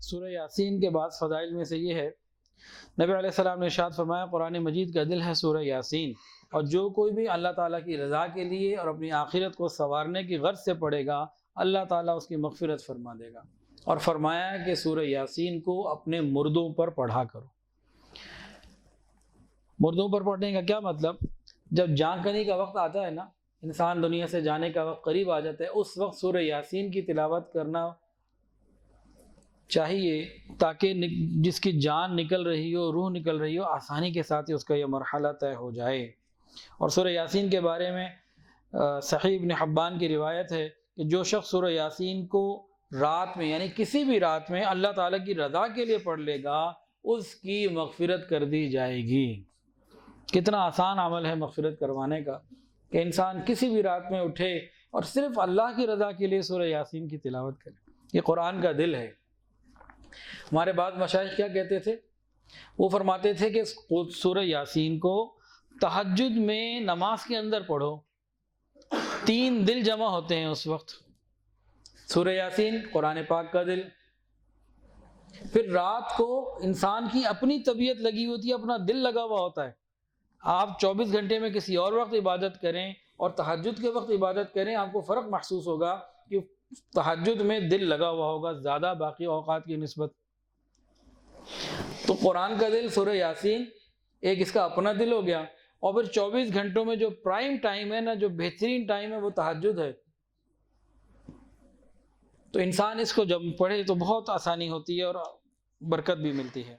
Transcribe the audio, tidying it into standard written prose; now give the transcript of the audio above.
سورہ یاسین کے بعد فضائل میں سے یہ ہے، نبی علیہ السلام نے ارشاد فرمایا قرآن مجید کا دل ہے سورہ یاسین، اور جو کوئی بھی اللہ تعالیٰ کی رضا کے لیے اور اپنی آخرت کو سنوارنے کی غرض سے پڑھے گا اللہ تعالیٰ اس کی مغفرت فرما دے گا۔ اور فرمایا کہ سورہ یاسین کو اپنے مردوں پر پڑھا کرو۔ مردوں پر پڑھنے کا کیا مطلب؟ جب جان کنی کا وقت آتا ہے نا، انسان دنیا سے جانے کا وقت قریب آ جاتا ہے، اس وقت سورہ یاسین کی تلاوت کرنا چاہیے تاکہ جس کی جان نکل رہی ہو، روح نکل رہی ہو، آسانی کے ساتھ ہی اس کا یہ مرحلہ طے ہو جائے۔ اور سورہ یاسین کے بارے میں صحیح ابن حبان کی روایت ہے کہ جو شخص سورہ یاسین کو رات میں یعنی کسی بھی رات میں اللہ تعالیٰ کی رضا کے لیے پڑھ لے گا اس کی مغفرت کر دی جائے گی۔ کتنا آسان عمل ہے مغفرت کروانے کا کہ انسان کسی بھی رات میں اٹھے اور صرف اللہ کی رضا کے لیے سورہ یاسین کی تلاوت کرے۔ یہ قرآن کا دل ہے۔ ہمارے بعض مشائخ کیا کہتے تھے؟ وہ فرماتے تھے کہ سورہ یاسین کو تہجد میں نماز کے اندر پڑھو، 3 دل جمع ہوتے ہیں اس وقت۔ سورہ یاسین قرآن پاک کا دل، پھر رات کو انسان کی اپنی طبیعت لگی ہوتی ہے، اپنا دل لگا ہوا ہوتا ہے۔ آپ 24 گھنٹے میں کسی اور وقت عبادت کریں اور تہجد کے وقت عبادت کریں، آپ کو فرق محسوس ہوگا کہ تہجد میں دل لگا ہوا ہوگا زیادہ باقی اوقات کی نسبت۔ تو قرآن کا دل سورہ یاسین ایک اس کا اپنا دل ہو گیا، اور پھر 24 گھنٹوں میں جو پرائم ٹائم ہے نا، جو بہترین ٹائم ہے وہ تہجد ہے۔ تو انسان اس کو جب پڑھے تو بہت آسانی ہوتی ہے اور برکت بھی ملتی ہے۔